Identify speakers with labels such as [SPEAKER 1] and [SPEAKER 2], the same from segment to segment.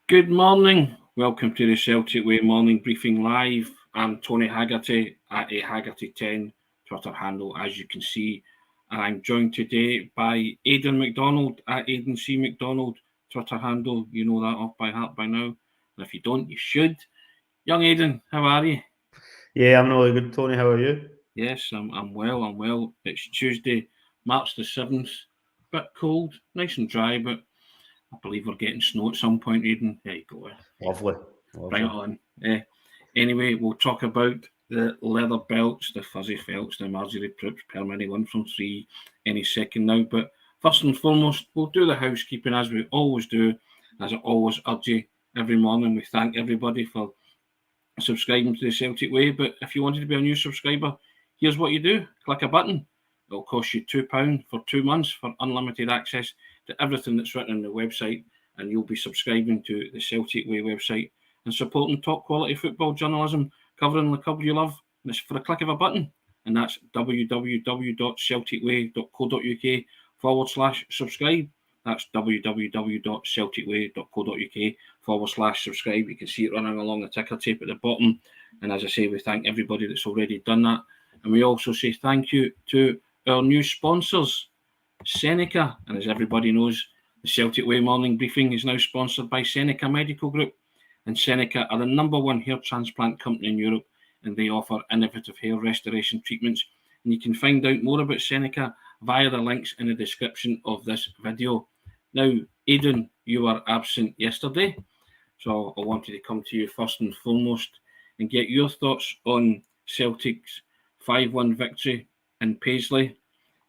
[SPEAKER 1] Good morning. Welcome to the Celtic Way morning briefing live. I'm Tony Haggerty at a Haggerty10 Twitter handle, as you can see. And I'm joined today by Aidan Macdonald at Aidan C. Macdonald Twitter handle. You know that off by heart by now. And if you don't, you should. Young Aidan, how are you?
[SPEAKER 2] Yeah, I'm really good, Tony. How are you?
[SPEAKER 1] Yes, I'm well. It's Tuesday, March the 7th. Bit cold, nice and dry, but I believe we're getting snow at some point, Aidan. There you go.
[SPEAKER 2] Lovely.
[SPEAKER 1] Bring it on. Anyway, we'll talk about the leather belts, the fuzzy felts, the Marjorie Proops, Permanent 1 from 3 any second now. But first and foremost, we'll do the housekeeping as we always do. As I always urge you every morning, we thank everybody for subscribing to the Celtic Way. But if you wanted to be a new subscriber, here's what you do. Click a button. It'll cost you £2 for 2 months for unlimited access to everything that's written on the website, and you'll be subscribing to the Celtic Way website and supporting top quality football journalism covering the club you love. And it's for a click of a button, and that's www.celticway.co.uk/subscribe. That's www.celticway.co.uk/subscribe. You can see it running along the ticker tape at the bottom. And as I say, we thank everybody that's already done that. And we also say thank you to our new sponsors, SENECA. And as everybody knows, the Celtic Way morning briefing is now sponsored by SENECA Medical Group. And SENECA are the #1 hair transplant company in Europe, and they offer innovative hair restoration treatments. And you can find out more about SENECA via the links in the description of this video. Now, Aidan, you were absent yesterday, so I wanted to come to you first and foremost and get your thoughts on Celtic's 5-1 victory in Paisley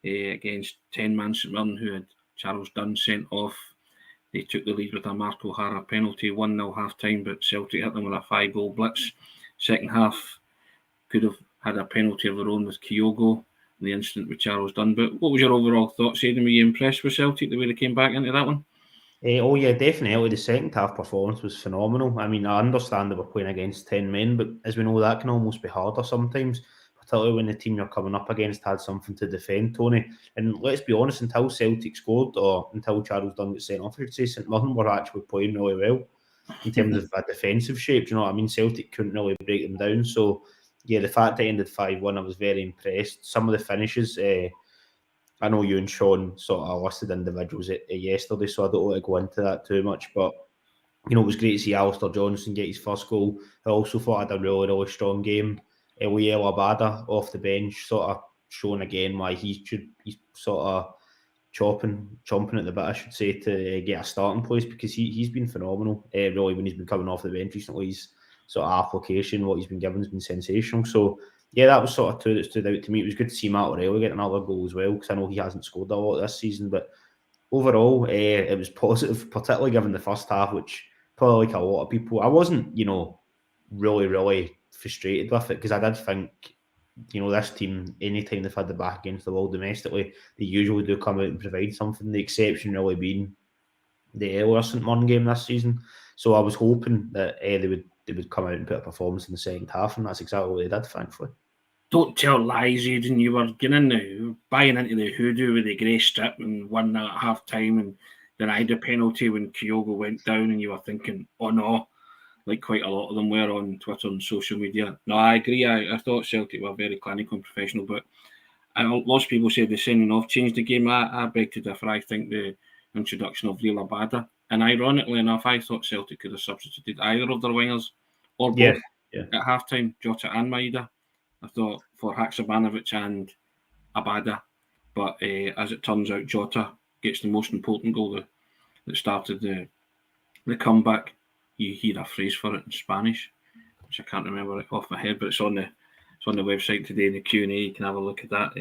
[SPEAKER 1] against 10-man St Mirren, who had Charles Dunn sent off. They took the lead with a Mark O'Hara penalty, 1-0 half-time, but Celtic hit them with a 5-goal blitz. Second half, could have had a penalty of their own with Kyogo in the incident with Charles Dunn. But what was your overall thoughts, Aidan? Were you impressed with Celtic, the way they came back into that one?
[SPEAKER 2] Oh, yeah, definitely. The second half performance was phenomenal. I mean, I understand that we're playing against 10 men, but as we know, that can almost be harder sometimes, particularly when the team you're coming up against had something to defend, Tony. And let's be honest, until Celtic scored, or until Charles Dunn got sent off, I'd say St Mirren were actually playing really well in terms of a defensive shape. Do you know what I mean? Celtic couldn't really break them down. So, yeah, the fact that it ended 5-1, I was very impressed. Some of the finishes, I know you and Sean sort of listed individuals yesterday, so I don't want to go into that too much. But, you know, it was great to see Alistair Johnson get his first goal. I also thought I had a really, really strong game. Liel Abada off the bench, sort of showing again why he's sort of chomping at the bit, I should say, to get a starting place, because he's been phenomenal. Really, when he's been coming off the bench recently, his sort of application, what he's been given, has been sensational. So, yeah, that was sort of two that stood out to me. It was good to see Matt O'Reilly get another goal as well, because I know he hasn't scored a lot this season. But overall, it was positive, particularly given the first half, which probably like a lot of people, I wasn't, really, really frustrated with it, because I did think, this team, anytime they've had the back against the wall domestically, they usually do come out and provide something. The exception really being the earlier St Mirren game this season. So I was hoping that they would come out and put a performance in the second half, and that's exactly what they did, thankfully.
[SPEAKER 1] Don't tell lies, Aidan. You were buying into the hoodoo with the grey strip and won that at half time and denied a penalty when Kyogo went down, and you were thinking, oh no, like quite a lot of them were on Twitter and social media. No, I agree. I thought Celtic were very clinical and professional, but lots of people say the sending off changed the game. I beg to differ. I think the introduction of Liel Abada, and ironically enough, I thought Celtic could have substituted either of their wingers or both at half-time, Jota and Maeda. I thought for Haksabanovic and Abada, but as it turns out, Jota gets the most important goal that started the comeback. You hear a phrase for it in Spanish, which I can't remember it off my head, but it's on the website today in the Q&A. You can have a look at that.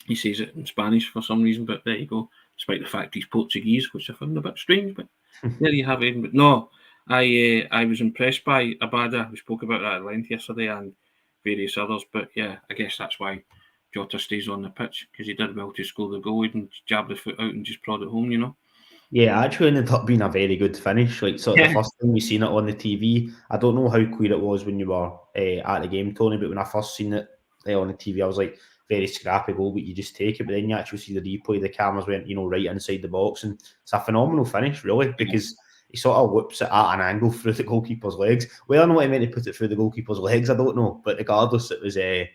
[SPEAKER 1] He says it in Spanish for some reason, but there you go. Despite the fact he's Portuguese, which I found a bit strange, but there you have it. But no, I was impressed by Abada. We spoke about that at length yesterday and various others, but yeah, I guess that's why Jota stays on the pitch, because he did well to score the goal and jab the foot out and just prod it home,
[SPEAKER 2] Yeah, actually ended up being a very good finish. Like, the first time we seen it on the TV, I don't know how clear it was when you were at the game, Tony, but when I first seen it on the TV, I was like, very scrappy goal, but you just take it. But then you actually see the replay, the cameras went, right inside the box, and it's a phenomenal finish, really, because he sort of whips it at an angle through the goalkeeper's legs. Whether or not he meant to put it through the goalkeeper's legs, I don't know. But regardless, it was a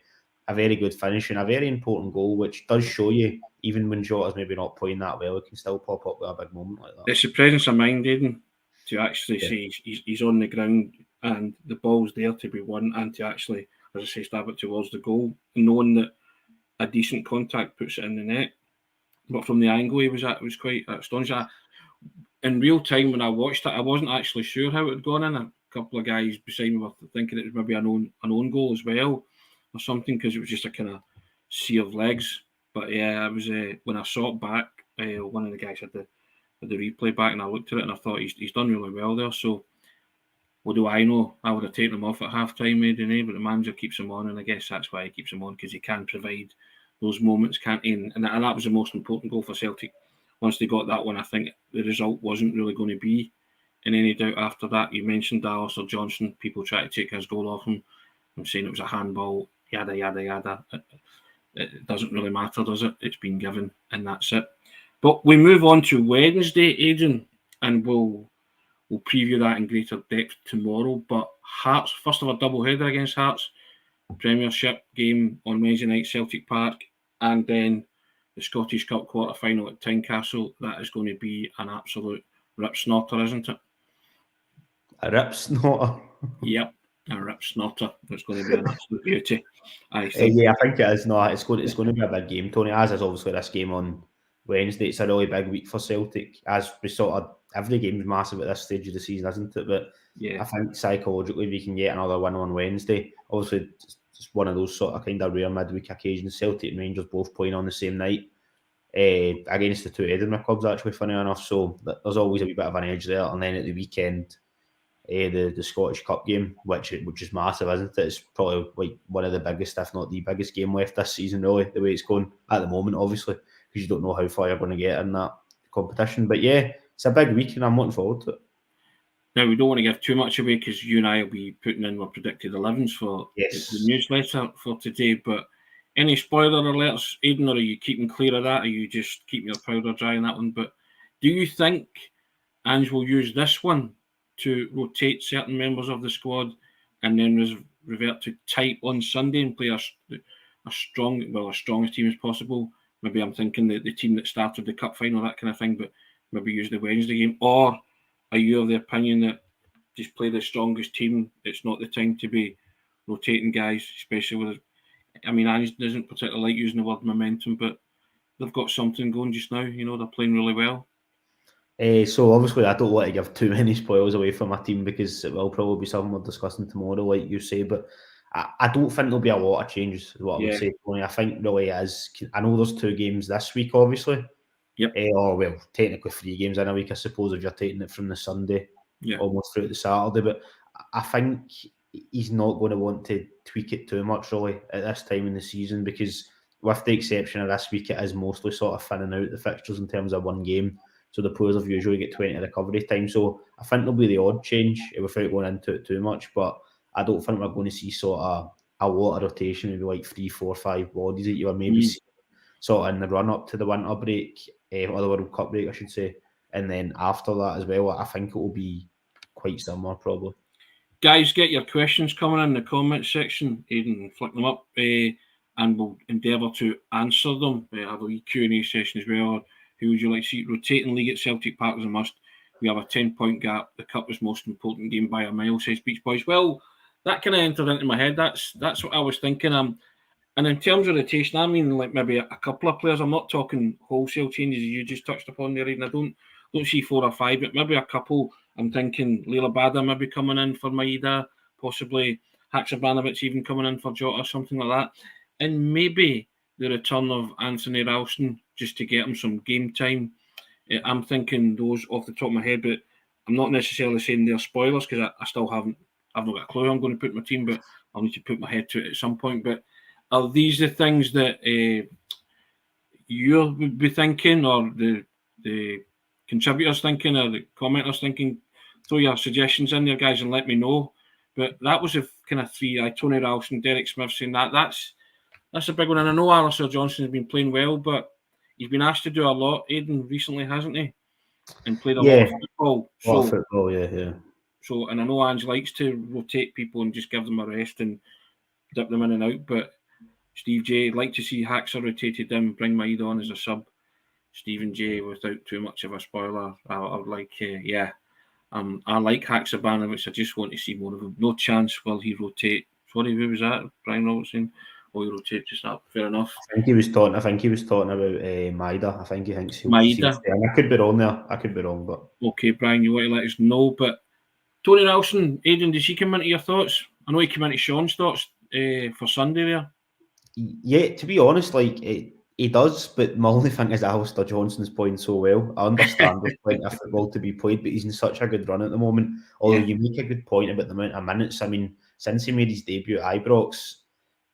[SPEAKER 2] very good finish and a very important goal, which does show you, even when Jota's maybe not playing that well, it can still pop up with a big moment like that.
[SPEAKER 1] It's the presence of mind, Aidan, to actually say he's on the ground and the ball's there to be won, and to actually, as I say, stab it towards the goal, knowing that a decent contact puts it in the net. But from the angle he was at, it was quite astonishing. In real time, when I watched it, I wasn't actually sure how it had gone in. A couple of guys beside me were thinking it was maybe an own goal as well, or something, because it was just a kind of sea of legs. But yeah, it was when I saw it back, one of the guys had the replay back, and I looked at it and I thought he's done really well there. So what do I know? I would have taken him off at half time, maybe, but the manager keeps him on, and I guess that's why he keeps him on, because he can provide those moments, can't he? And that was the most important goal for Celtic. Once they got that one, I think the result wasn't really going to be in any doubt after that. You mentioned Dallas or Johnson. People try to take his goal off him. I'm saying it was a handball, yada, yada, yada. It doesn't really matter, does it? It's been given, and that's it. But we move on to Wednesday, Aidan, and we'll preview that in greater depth tomorrow. But Hearts, first of a double-header against Hearts, Premiership game on Wednesday night, Celtic Park, and then the Scottish Cup quarter-final at Tynecastle. That is going to be an absolute rip-snorter, isn't it?
[SPEAKER 2] A rip-snorter?
[SPEAKER 1] Yep, a rip-snorter. It's going to be an absolute beauty, I think.
[SPEAKER 2] Yeah, I think it is. No, it's going to be a big game, Tony, as is obviously this game on Wednesday. It's a really big week for Celtic, as we sort of, every game is massive at this stage of the season, isn't it? But yeah, I think psychologically we can get another win on Wednesday. Obviously, it's one of those sort of kind of rare midweek occasions. Celtic and Rangers both playing on the same night against the two Edinburgh clubs, actually, funny enough. So there's always a wee bit of an edge there. And then at the weekend, the Scottish Cup game, which is massive, isn't it? It's probably like one of the biggest, if not the biggest game left this season, really, the way it's going at the moment, obviously, because you don't know how far you're going to get in that competition. But yeah, it's a big week and I'm looking forward to it.
[SPEAKER 1] Now, we don't want to give too much away because you and I will be putting in our predicted 11s for the newsletter for today. But any spoiler alerts, Aidan, or are you keeping clear of that? Or are you just keeping your powder dry on that one? But do you think Ange will use this one to rotate certain members of the squad and then revert to type on Sunday and play a strongest team as possible? Maybe I'm thinking the team that started the cup final, that kind of thing, but maybe use the Wednesday game. Or are you of the opinion that just play the strongest team? It's not the time to be rotating guys, especially with, I mean, Ange doesn't particularly like using the word momentum, but they've got something going just now. You know, they're playing really well.
[SPEAKER 2] So obviously I don't want to give too many spoilers away from my team because it will probably be something we're discussing tomorrow, like you say, but I don't think there'll be a lot of changes, is what I would say, Tony. I think really is, I know there's 2 games this week, obviously.
[SPEAKER 1] Yep.
[SPEAKER 2] Or, well, technically 3 games in a week, I suppose, if you're taking it from the Sunday almost through the Saturday, but I think he's not going to want to tweak it too much, really, at this time in the season, because with the exception of this week, it is mostly sort of thinning out the fixtures in terms of one game. So the players have usually get 20 recovery time. So I think there'll be the odd change without going into it too much. But I don't think we're going to see sort of a lot of rotation, maybe like 3, 4, 5 bodies that you were maybe seeing sort of in the run up to the winter break, or the World Cup break, I should say. And then after that as well, I think it will be quite similar probably.
[SPEAKER 1] Guys, get your questions coming in the comment section. Aidan, flick them up and we'll endeavour to answer them. Have a wee Q&A session as well. Who would you like to see? Rotating league at Celtic Park is a must. We have a 10-point gap. The cup is most important game by a mile, says Beach Boys. Well, that kind of entered into my head. That's what I was thinking. And in terms of rotation, I mean like maybe a couple of players. I'm not talking wholesale changes as you just touched upon there, Aidan. I don't see 4 or 5, but maybe a couple. I'm thinking Liel Abada maybe coming in for Maeda, possibly Haksabanovic even coming in for Jota or something like that. And maybe the return of Anthony Ralston just to get him some game time. I'm thinking those off the top of my head, but I'm not necessarily saying they're spoilers because I still I've not got a clue who I'm going to put in my team, but I'll need to put my head to it at some point. But are these the things that you'll be thinking, or the contributors thinking, or the commenters thinking? Throw your suggestions in there, guys, and let me know. But that was a kind of 3. Tony Ralston, Derek Smith saying that's a big one. And I know Alistair Johnson has been playing well, but he's been asked to do a lot, Aidan, recently, hasn't he? and played a lot of football.
[SPEAKER 2] So,
[SPEAKER 1] and I know Ange likes to rotate people and just give them a rest and dip them in and out, but Steve J, I'd like to see Haxer rotated in, bring Maida on as a sub. Stephen J, without too much of a spoiler, I would like, I like Haksabanovic. I just want to see more of him. No chance will he rotate. Sorry, who was that? Brian Robertson? Oh, he rotated just that. Fair enough.
[SPEAKER 2] I think he was talking about Maida. I think he thinks he'll
[SPEAKER 1] Maida.
[SPEAKER 2] And I could be wrong there. I could be wrong, but
[SPEAKER 1] okay, Brian, you want to let us know? But Tony Nelson, Aidan, does he come into your thoughts? I know he came into Sean's thoughts for Sunday there.
[SPEAKER 2] Yeah, to be honest, like he does, but my only thing is Alistair Johnson's playing so well. I understand there's plenty of football to be played, but he's in such a good run at the moment. Although you make a good point about the amount of minutes. I mean, since he made his debut at Ibrox,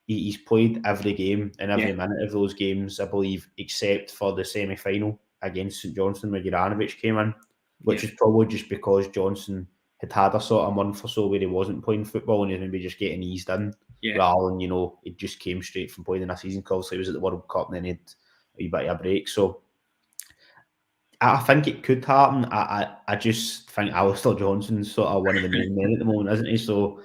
[SPEAKER 2] he's played every game and every minute of those games, I believe, except for the semi-final against St Johnstone where Juranovic came in, which is probably just because Johnson had a sort of month or so where he wasn't playing football and he was maybe just getting eased in. Rather than, he just came straight from playing in a season call. So he was at the World Cup and then he had a wee bit of a break. So I think it could happen. I just think Alistair Johnson's sort of one of the main men at the moment, isn't he? So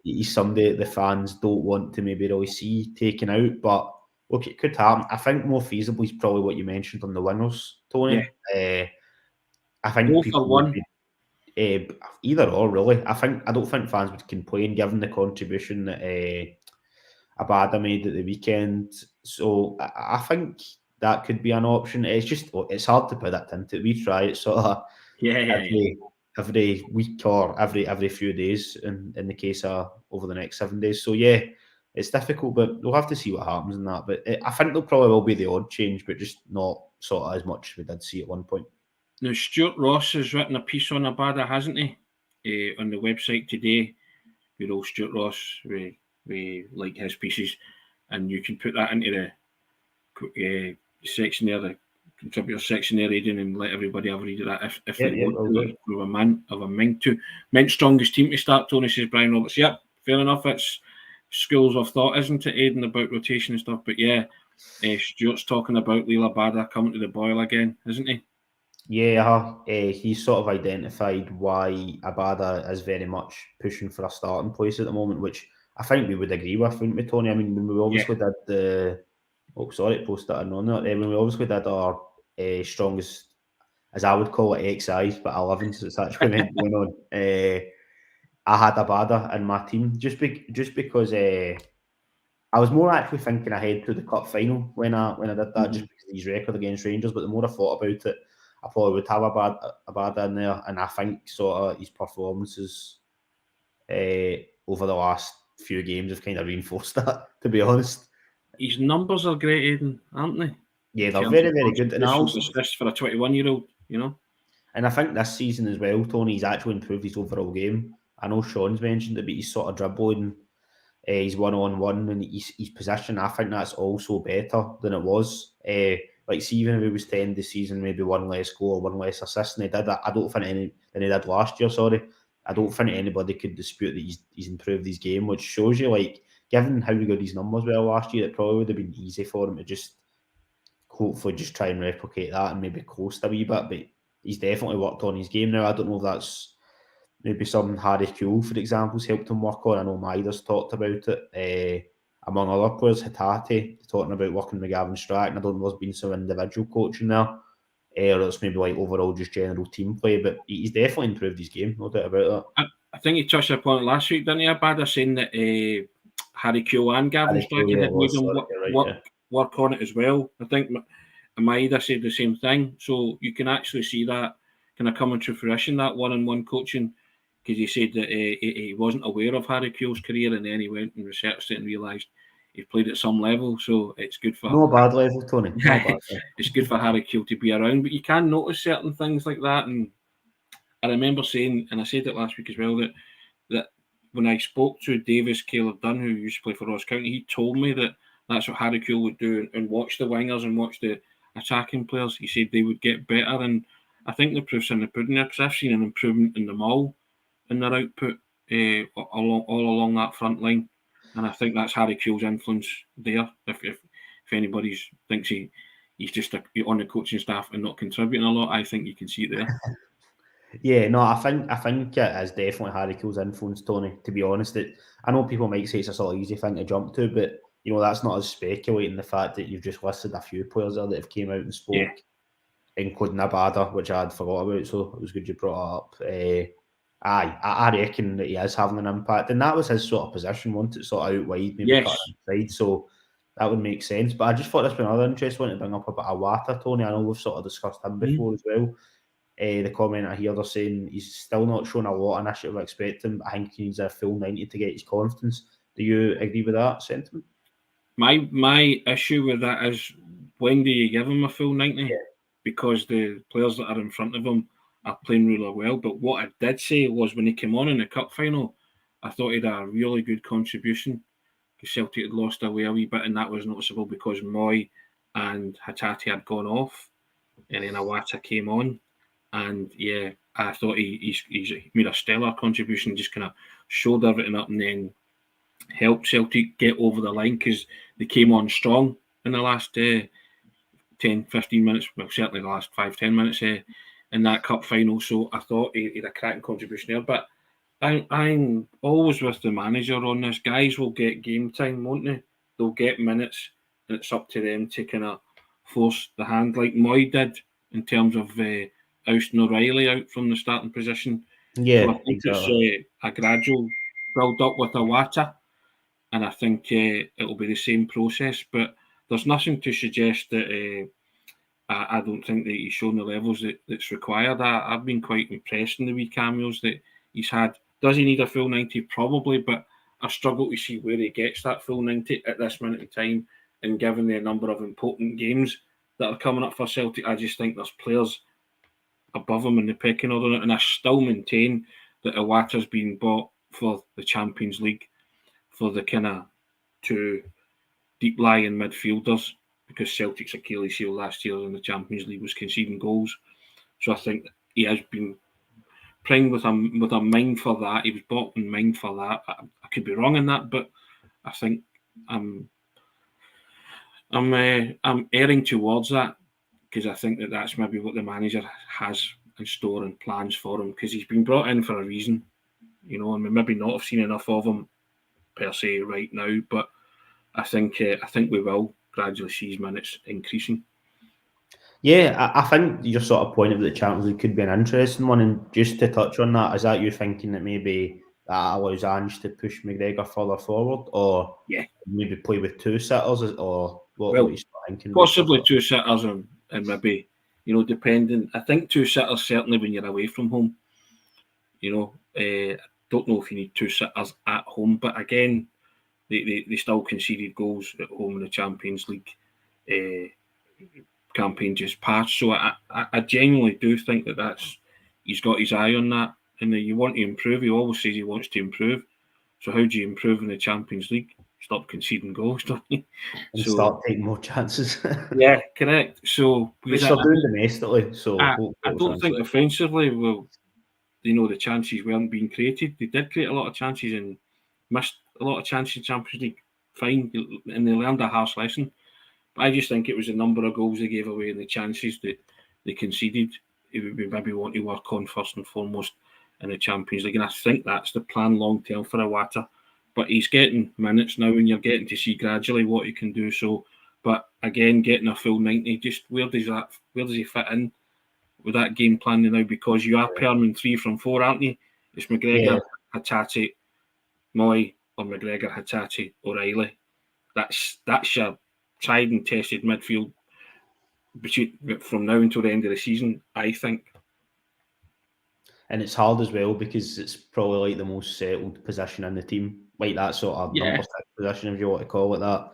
[SPEAKER 2] he's somebody that the fans don't want to maybe really see taken out. But look, it could happen. I think more feasible is probably what you mentioned on the wingers, Tony. I think
[SPEAKER 1] Go
[SPEAKER 2] people
[SPEAKER 1] for one.
[SPEAKER 2] would be, either or really. I don't think fans would complain given the contribution that Abada made at the weekend. So I think that could be an option. It's hard to put that into it. We try it sort of every week or every few days in the case of over the next 7 days. So it's difficult, but we'll have to see what happens in that. But I think there probably will be the odd change, but just not sort of as much as we did see at one point.
[SPEAKER 1] Now, Stuart Ross has written a piece on Abada, hasn't he? On the website today. Good old Stuart Ross. We like his pieces. And you can put that into the section there, the contributor section there, Aidan, and let everybody have a read of that if they want to. Of a man of a Ming to. Men's strongest team to start, Tony, says Brian Roberts. Yep, fair enough. It's schools of thought, isn't it, Aidan, about rotation and stuff? But Stuart's talking about Liel Abada coming to the boil again, isn't he?
[SPEAKER 2] He's sort of identified why Abada is very much pushing for a starting place at the moment, which I think we would agree with, wouldn't we, Tony? I mean, when we obviously did the... Oh, sorry, posted that on there. When we obviously did our strongest, as I would call it, XIs, but 11s, it's actually meant going on. I had Abada in my team, just because... I was more actually thinking ahead to the cup final when I did that, just because of his record against Rangers. But the more I thought about it, I probably would have Abada in there, and I think sort of his performances over the last few games have kind of reinforced that. To be honest,
[SPEAKER 1] his numbers are great, Aidan, aren't they?
[SPEAKER 2] Yeah, they're very, very good. And also
[SPEAKER 1] assists for a 21-year-old,
[SPEAKER 2] And I think this season as well, Tony, he's actually improved his overall game. I know Sean's mentioned it, but he's sort of dribbling. He's one-on-one and his position, I think that's also better than it was. See, even if he was 10 this season, maybe one less goal, one less assist than he did. I don't think than he did last year, sorry. I don't think anybody could dispute that he's improved his game, which shows you, given how good his numbers were last year, it probably would have been easy for him to just hopefully just try and replicate that and maybe coast a wee bit, but he's definitely worked on his game now. I don't know if that's maybe some Harry Kewell, for example, has helped him work on. I know Maida's talked about it. Among other players, Haggerty talking about working with Gavin Strachan. I don't know if there's been some individual coaching there, or it's maybe overall just general team play, but he's definitely improved his game, no doubt about that.
[SPEAKER 1] I think he touched upon it last week, didn't he, Abada, saying that Harry Kewell and Gavin Strachan had made him work on it as well. I think Maida said the same thing, so you can actually see that kind of coming to fruition, that one-on-one coaching, because he said that he wasn't aware of Harry Kewell's career, and then he went and researched it and realised he played at some level, so it's good for...
[SPEAKER 2] No bad level, Tony. No bad level.
[SPEAKER 1] It's good for Harry Kewell to be around, but you can notice certain things like that, and I remember saying, and I said it last week as well, that when I spoke to Davis Caleb Dunn, who used to play for Ross County, he told me that that's what Harry Kewell would do and watch the wingers and watch the attacking players. He said they would get better, and I think the proof's in the pudding there, because I've seen an improvement in them all in their output all along that front line, and I think that's Harry Kewell's influence there. If anybody thinks he he's just on the coaching staff and not contributing a lot. I think you can see it there.
[SPEAKER 2] Yeah, no, I think it is definitely Harry Kewell's influence, Tony. To be honest, I know people might say it's a sort of easy thing to jump to, but that's not as speculating the fact that you've just listed a few players there that have came out and spoke, including Abada, which I had forgot about. So it was good you brought it up. I reckon that he is having an impact, and that was his sort of position. Once it's sort of out wide, maybe cut inside, so that would make sense. But I just thought this was another interesting one to bring up about Iwata, Tony. I know we've sort of discussed him before as well. The comment I hear they're saying he's still not shown a lot of initiative I expect him. I think he needs a full 90 to get his confidence. Do you agree with that sentiment?
[SPEAKER 1] My issue with that is, when do you give him a full 90?
[SPEAKER 2] Yeah.
[SPEAKER 1] Because the players that are in front of him are playing really well. But what I did say was, when he came on in the cup final, I thought he had a really good contribution, because Celtic had lost away a wee bit, and that was noticeable because Moy and Hatate had gone off, and then Iwata came on. And yeah, I thought he's made a stellar contribution, just kind of showed everything up and then helped Celtic get over the line, because they came on strong in the last 10, 15 minutes, well, certainly the last 5-10 minutes in that cup final. So I thought he had a cracking contribution there. But I'm always with the manager on this. Guys will get game time, won't they? They'll get minutes, and it's up to them to kind of force the hand, like Moy did in terms of ousting O'Reilly out from the starting position.
[SPEAKER 2] Yeah,
[SPEAKER 1] so I think it's a gradual build up with Iwata, and I think it'll be the same process. But there's nothing to suggest that I don't think that he's shown the levels that's required. I've been quite impressed in the wee cameos that he's had. Does he need a full 90? Probably, but I struggle to see where he gets that full 90 at this minute in time. And given the number of important games that are coming up for Celtic, I just think there's players above him in the pecking order. And I still maintain that Iwata's been bought for the Champions League, for the kind of two deep lying midfielders, because Celtic's Achilles heel last year in the Champions League was conceding goals. So I think he has been playing with a mind for that. He was bought in mind for that. I could be wrong in that, but I think I'm erring towards that, because I think that's maybe what the manager has in store and plans for him, because he's been brought in for a reason, and we maybe not have seen enough of him per se right now, but I think we will gradually see his minutes increasing.
[SPEAKER 2] Yeah, I think your sort of point about the Champions League could be an interesting one. And just to touch on that, is that you thinking that maybe that allows Ange to push McGregor further forward, or maybe play with two sitters, or what are you thinking?
[SPEAKER 1] Possibly two sitters, and maybe, depending. I think two sitters certainly when you're away from home. I don't know if you need two sitters at home, but again, they still conceded goals at home in the Champions League campaign just passed. So I genuinely do think that's he's got his eye on that, and you want to improve. He always says he wants to improve. So how do you improve in the Champions League? Stop conceding goals, don't you?
[SPEAKER 2] And start taking more chances.
[SPEAKER 1] Yeah, correct. So
[SPEAKER 2] which they're doing domestically. So
[SPEAKER 1] I don't think offensively, the chances weren't being created. They did create a lot of chances and missed a lot of chances in Champions League. Fine, and they learned a harsh lesson. But I just think it was the number of goals they gave away and the chances that they conceded. It would be maybe want to work on first and foremost in the Champions League, and I think that's the plan long term for Iwata. But he's getting minutes now, and you're getting to see gradually what he can do. So, but again, getting a full 90, just where does he fit in with that game plan now? Because you are permanent 3 from 4, aren't you? It's McGregor, Hatate, Moy, or McGregor, Hatate, O'Reilly. That's your tried and tested midfield from now until the end of the season, I think.
[SPEAKER 2] And it's hard as well because it's probably like the most settled position in the team, like that sort of number 6 position, if you want to call it that.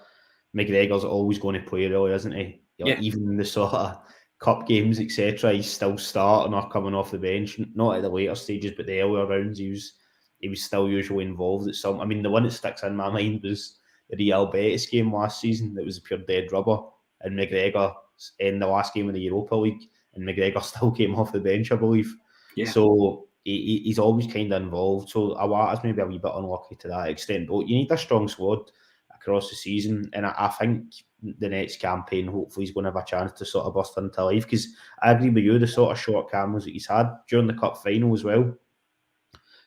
[SPEAKER 2] McGregor's always going to play, really, isn't he? Even in the sort of cup games, etc., he's still starting or coming off the bench. Not at the later stages, but the earlier rounds, he was still usually involved at some. I mean, the one that sticks in my mind was the Liel Abada game last season. That was a pure dead rubber, and McGregor in the last game of the Europa League, and McGregor still came off the bench, I believe. Yeah. So he's always kind of involved. So Iwata's maybe a wee bit unlucky to that extent. But you need a strong squad across the season, and I think the next campaign, hopefully he's going to have a chance to sort of burst into life. Because I agree with you, the sort of short cameras that he's had during the cup final as well,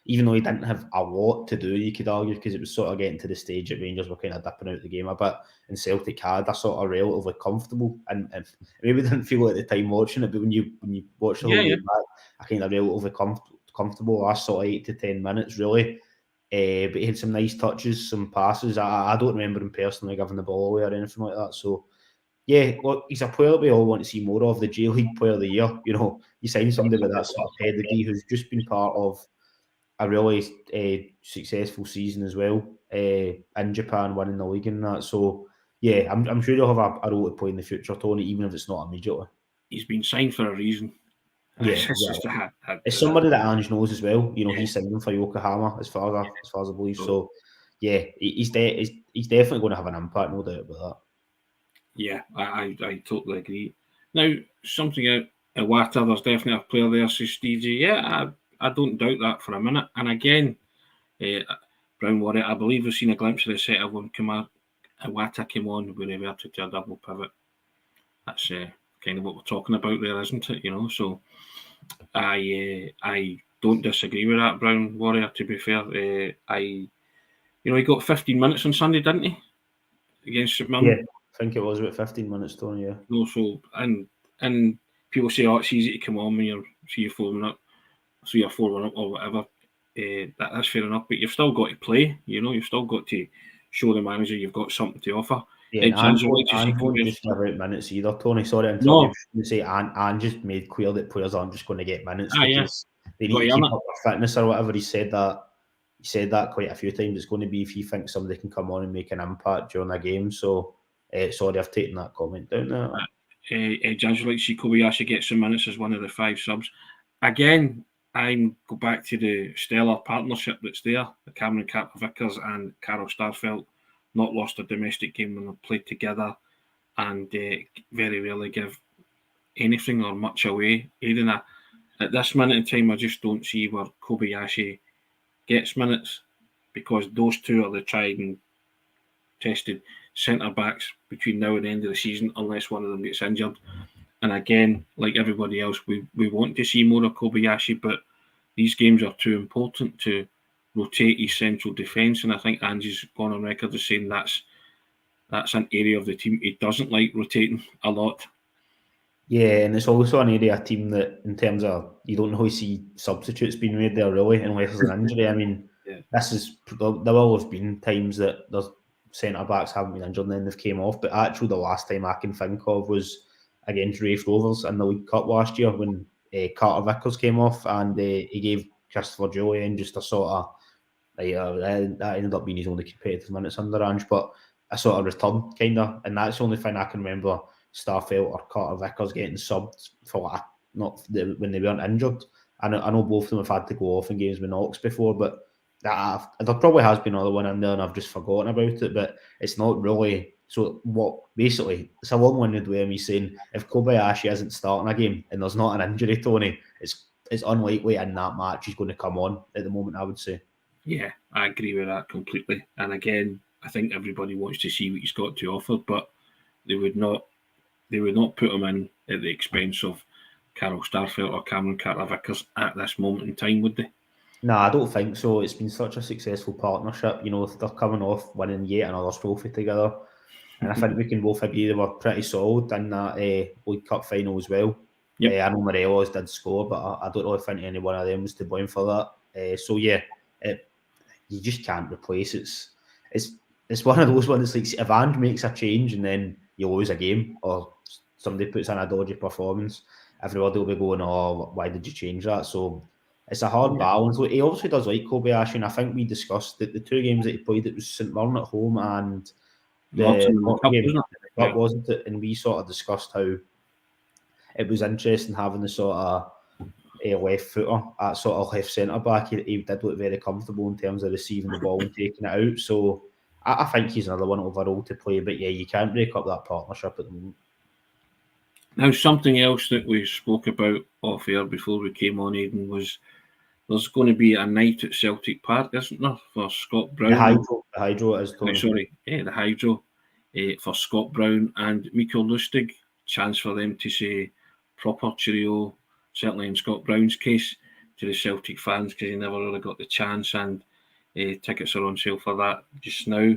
[SPEAKER 2] even though he didn't have a lot to do, you could argue, because it was sort of getting to the stage that Rangers were kind of dipping out the game a bit, and Celtic had a sort of relatively comfortable, and maybe didn't feel at the time watching it, but when you watch the whole game back, a kind of relatively comfortable last sort of 8 to 10 minutes, really. But he had some nice touches, some passes. I don't remember him personally giving the ball away or anything like that. So, yeah, look, he's a player that we all want to see more of. The J League Player of the Year. You know, you sign somebody with that sort of pedigree who's just been part of a really successful season as well in Japan, winning the league and that. So, yeah, I'm sure he'll have a role to play in the future, Tony, even if it's not immediately.
[SPEAKER 1] He's been signed for a reason.
[SPEAKER 2] Yeah, it's somebody that Ange knows as well. You know, he's signing for Yokohama as far as I believe. So, yeah, he's definitely going to have an impact, no doubt about that.
[SPEAKER 1] Yeah, I totally agree. Now, something out Iwata, there's definitely a player there, says DJ. Yeah, I don't doubt that for a minute. And again, Brown Warrior, I believe we've seen a glimpse of the set of when Iwata came on when he reverted to a double pivot. That's kind of what we're talking about there, isn't it? You know, so I don't disagree with that, Brown Warrior. To be fair, he got 15 minutes on Sunday, didn't he, against St Mirren?
[SPEAKER 2] Yeah, I think it was about 15 minutes, Tony. Yeah.
[SPEAKER 1] No, so and people say, it's easy to come on when you're 3 or 4 minutes, 3 or 4 minutes or whatever. That's fair enough, but you've still got to play. You know, you've still got to show the manager you've got something to offer.
[SPEAKER 2] Yeah, and won't just give out minutes either, Tony. Sorry, until you say and just made clear that players aren't just going to get minutes because they need to keep up their fitness or whatever. He said that quite a few times. It's going to be if he thinks somebody can come on and make an impact during a game. So, sorry, I've taken that comment down there.
[SPEAKER 1] Judge like Kobayashi gets some minutes as one of the 5 subs. Again, I go back to the stellar partnership that's there. The Cameron Carter-Vickers and Carol Starfelt not lost a domestic game when they've played together, and very rarely give anything or much away. Even at this minute in time, I just don't see where Kobayashi gets minutes, because those two are the tried and tested centre backs between now and the end of the season, unless one of them gets injured. And again, like everybody else, we want to see more of Kobayashi, but these games are too important to rotate his central defence. And I think Ange's gone on record as saying that's an area of the team he doesn't like rotating a lot.
[SPEAKER 2] Yeah, and it's also an area of team that, in terms of, you don't really see substitutes being made there really, unless there's an injury. I mean, there will have been times that there's centre backs haven't been injured and then they've came off, but actually the last time I can think of was against Raith Rovers in the League Cup last year when Carter-Vickers came off and he gave Christopher Julian just a sort of that ended up being his only competitive minutes under Ange, but a sort of return kind of, and that's the only thing I can remember Starfelt or Carter-Vickers getting subbed for when they weren't injured. I know both of them have had to go off in games with Knox before, but there probably has been another one in there and I've just forgotten about it, but it's not really. So basically, it's a long-winded way of me saying if Kobayashi isn't starting a game and there's not an injury, Tony, it's unlikely in that match he's going to come on at the moment, I would say.
[SPEAKER 1] Yeah, I agree with that completely. And again, I think everybody wants to see what he's got to offer, but they would not put him in at the expense of Carol Starfelt or Cameron Carter-Vickers at this moment in time, would they?
[SPEAKER 2] No, I don't think so. It's been such a successful partnership. You know, they're coming off winning yet another trophy together. And I think we can both agree they were pretty solid in that League Cup final as well. Yep. I know Morelos did score, but I don't really think any one of them was to blame for that. So yeah, you just can't replace it. It's one of those ones. Like if Ange makes a change and then you lose a game, or somebody puts in a dodgy performance, everybody will be going, "Oh, why did you change that?" So it's a hard balance. He obviously does like Kobayashi, and I think we discussed that the 2 games that he played, it was St Mirren at home and the game, wasn't it? And we sort of discussed how it was interesting having the sort of left footer at sort of left centre back. He did look very comfortable in terms of receiving the ball and taking it out. So I think he's another one overall to play. But yeah, you can't break up that partnership at the moment.
[SPEAKER 1] Now, something else that we spoke about off air before we came on, Aidan, was there's going to be a night at Celtic Park, isn't there, for Scott Brown?
[SPEAKER 2] The Hydro is.
[SPEAKER 1] Sorry, the Hydro. for Scott Brown and Mikael Lustig. Chance for them to say proper cheerio, certainly in Scott Brown's case, to the Celtic fans, because he never really got the chance, and tickets are on sale for that just now.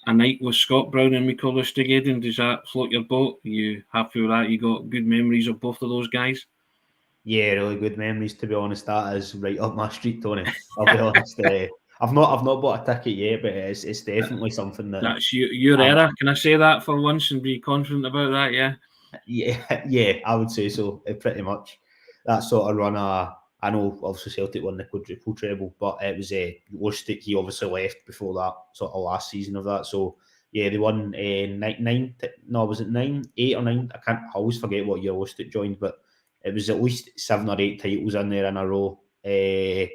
[SPEAKER 1] A night with Scott Brown and Mikael Lustig, Aidan, does that float your boat? Are you happy with that? You got good memories of both of those guys?
[SPEAKER 2] Yeah, really good memories, to be honest. That is right up my street, Tony. I'll be honest. I've not bought a ticket yet, but it's definitely something that
[SPEAKER 1] That's your era. Can I say that for once and be confident about that? Yeah.
[SPEAKER 2] Yeah, I would say so. Pretty much that sort of run. I know obviously Celtic won the quadruple treble, but it was Lustig. He obviously left before that sort of last season of that. So yeah, they won was it 9, 8 or 9? I always forget what year Lustig joined, but it was at least 7 or 8 titles in there in a row. 3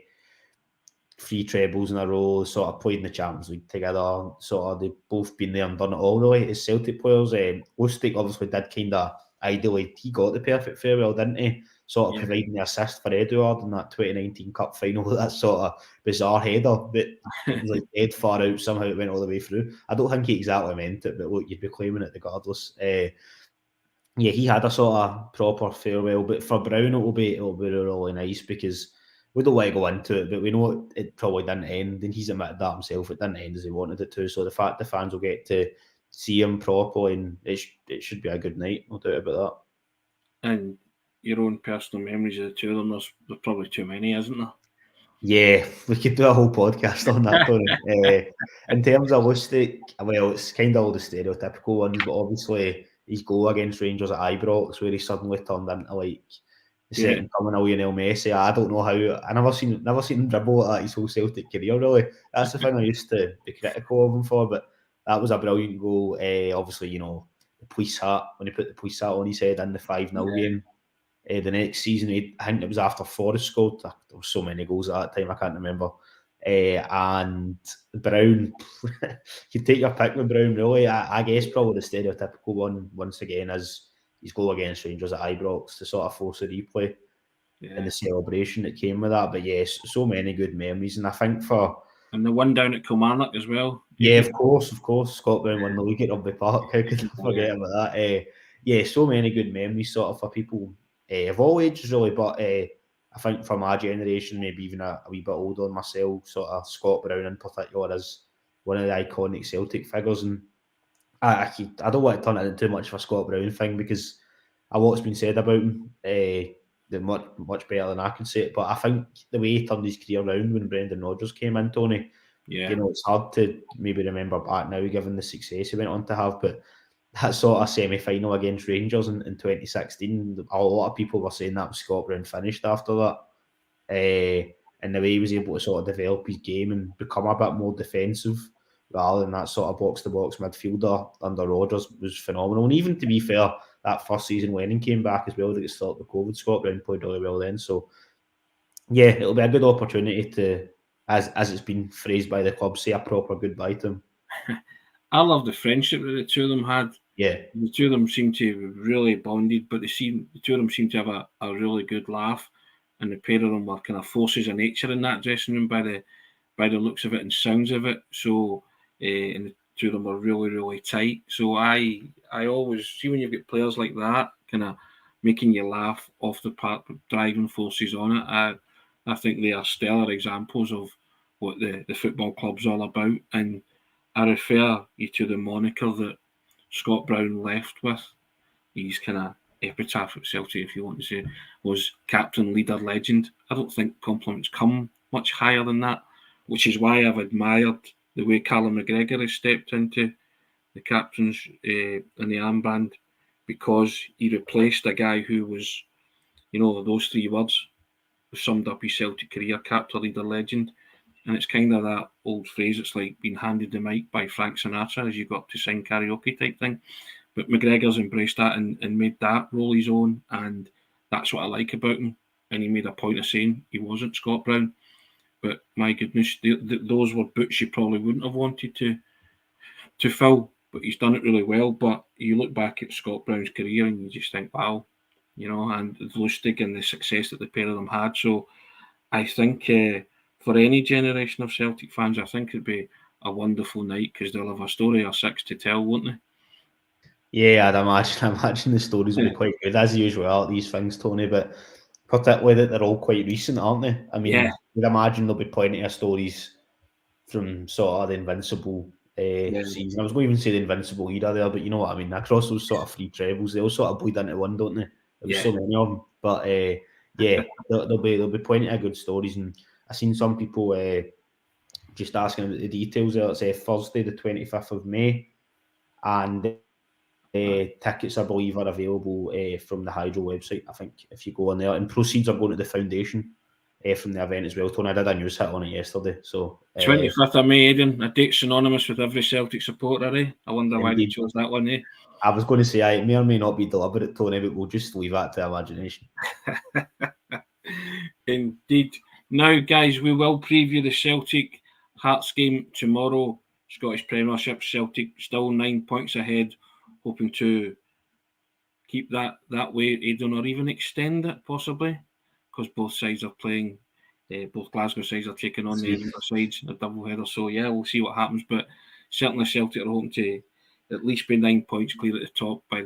[SPEAKER 2] trebles in a row, sort of played in the Champions League together. Sort of they've both been there and done it all really as Celtic players. Lustig obviously did kind of ideally, he got the perfect farewell, didn't he? Sort of providing the assist for Eduard in that 2019 Cup final, that sort of bizarre header that it was like dead far out, somehow it went all the way through. I don't think he exactly meant it, but look, you'd be claiming it regardless. Yeah, he had a sort of proper farewell, but for Brown it'll be really nice because we don't want to go into it, but we know it probably didn't end, and he's admitted that himself. It didn't end as he wanted it to. So the fact the fans will get to see him properly, and it should be a good night, no doubt about
[SPEAKER 1] that. And your own personal memories of the two of them, there's probably too many, isn't there?
[SPEAKER 2] Yeah, we could do a whole podcast on that, Tony. In terms of Lustig, well, it's kind of all the stereotypical ones, but obviously his goal against Rangers at Ibrox, where he suddenly turned into like the second coming of Lionel Messi. I don't know how. I never seen him dribble like that his whole Celtic career. Really, that's the thing I used to be critical of him for. But that was a brilliant goal. Obviously, you know, the police hat, when he put the police hat on his head in the 5-0 game. The next season, I think it was after Forrest scored. There were so many goals at that time, I can't remember. And Brown, you take your pick with Brown, really. I guess probably the stereotypical one, once again, is his goal against Rangers at Ibrox to sort of force a replay and the celebration that came with that. But yes, so many good memories. And I think
[SPEAKER 1] and the one down at Kilmarnock as well.
[SPEAKER 2] Yeah, of course. Scott Brown won the league at Rugby Park. How could I forget about that? Yeah, so many good memories sort of for people of all ages, really. But I think for my generation, maybe even a wee bit older than myself, sort of Scott Brown in particular is one of the iconic Celtic figures. And I don't want to turn it into too much of a Scott Brown thing because a lot's been said about him, much better than I can say it. But I think the way he turned his career around when Brendan Rodgers came in, Tony, you know, it's hard to maybe remember back now given the success he went on to have. But that sort of semi-final against Rangers in 2016, a lot of people were saying that was Scott Brown finished after that. And the way he was able to sort of develop his game and become a bit more defensive rather than that sort of box-to-box midfielder under Rodgers was phenomenal. And even to be fair, that first season when he came back as well, that it started with COVID, Scott Brown played really well then. So yeah, it'll be a good opportunity to, as it's been phrased by the club, say a proper goodbye to him.
[SPEAKER 1] I love the friendship that the two of them had.
[SPEAKER 2] Yeah.
[SPEAKER 1] The two of them seem to have really bonded, but the two of them seem to have a really good laugh. And the pair of them were kind of forces of nature in that dressing room by the looks of it and sounds of it. So, and the two of them were really, really tight. So I always see when you've got players like that, kind of making you laugh off the park, driving forces on it. I think they are stellar examples of what the football club's all about. And I refer you to the moniker that Scott Brown left with. He's kind of epitaph at Celtic, if you want to say, was captain, leader, legend. I don't think compliments come much higher than that, which is why I've admired the way Callum McGregor has stepped into the captain's in the armband, because he replaced a guy who was, you know, those three words summed up his Celtic career: captain, leader, legend. And it's kind of that old phrase, it's like being handed the mic by Frank Sinatra as you got to sing karaoke type thing. But McGregor's embraced that and made that role his own, and that's what I like about him. And he made a point of saying he wasn't Scott Brown. But my goodness, those were boots you probably wouldn't have wanted to fill, but he's done it really well. But you look back at Scott Brown's career and you just think, wow, you know, and Lustig and the success that the pair of them had. So I think for any generation of Celtic fans, I think it'd be a wonderful night because they'll have a story or 6 to tell, won't they?
[SPEAKER 2] Yeah, I'd imagine the stories will be quite good, as usual are these things, Tony, but particularly that they're all quite recent, aren't they? I mean,
[SPEAKER 1] Yeah.
[SPEAKER 2] you'd imagine there'll be plenty of stories from sort of the Invincible season. I was going to even say the Invincible era there, but you know what I mean. Across those sort of 3 trebles, they all sort of bleed into one, don't they? There was so many of them. But yeah, there'll be plenty of good stories. And I've seen some people just asking about the details there. It's Thursday, the 25th of May. And tickets, I believe, are available from the Hydro website. I think if you go on there, and proceeds are going to the foundation from the event as well. Tony, I did a news hit on it yesterday. So
[SPEAKER 1] 25th of May, Aidan, a date synonymous with every Celtic supporter, eh? I wonder why they chose that one, eh?
[SPEAKER 2] I was going to say, it may or may not be deliberate, Tony, but we'll just leave that to imagination.
[SPEAKER 1] Indeed. Now, guys, we will preview the Celtic Hearts game tomorrow. Scottish Premiership, Celtic still 9 points ahead, hoping to keep that way, Aidan, or even extend it possibly, because both sides are playing. Both Glasgow sides are taking on the Edinburgh sides, a double header. So yeah, we'll see what happens. But certainly Celtic are hoping to at least be 9 points clear at the top by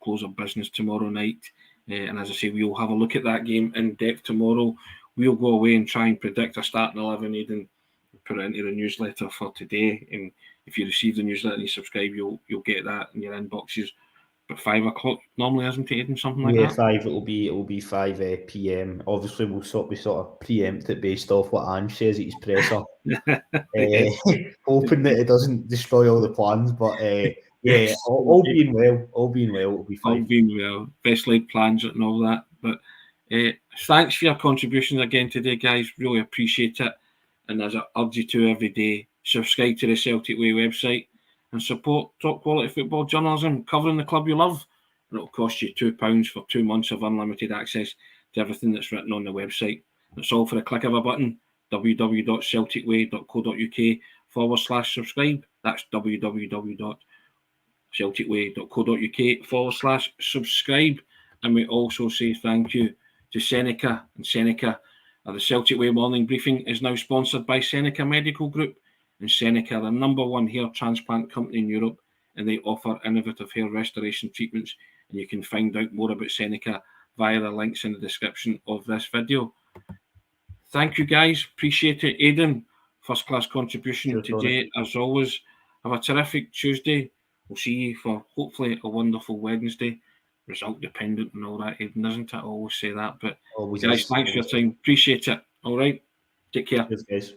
[SPEAKER 1] close of business tomorrow night. And as I say, we'll have a look at that game in depth tomorrow. We'll go away and try and predict a starting 11, Aidan, put it into the newsletter for today. And if you receive the newsletter and you subscribe, you'll get that in your inboxes. But 5 o'clock normally, isn't it, Aidan? Something like that.
[SPEAKER 2] Yeah, 5. It'll be 5 p.m. Obviously, we'll sort of preempt it based off what Ange says at his presser. Hoping that it doesn't destroy all the plans, but yeah, all being well, it'll be fine.
[SPEAKER 1] All being well, best laid plans and all that. But thanks for your contributions again today, guys. Really appreciate it. And as I urge you to every day, subscribe to the Celtic Way website and support top quality football journalism covering the club you love. And it'll cost you £2 for 2 months of unlimited access to everything that's written on the website. It's all for a click of a button. www.celticway.co.uk/subscribe. That's www.celticway.co.uk/subscribe. And we also say thank you to SENECA. And SENECA, the Celtic Way morning briefing, is now sponsored by SENECA Medical Group. And SENECA are the #1 hair transplant company in Europe, and they offer innovative hair restoration treatments. And you can find out more about SENECA via the links in the description of this video. Thank you, guys. Appreciate it. Aidan, first class contribution today, as always. Have a terrific Tuesday. We'll see you for hopefully a wonderful Wednesday. Result dependent and all that, Aidan, isn't it? I always say that. But guys, thanks for your time. Appreciate it. All right. Take care.
[SPEAKER 2] Cheers, guys.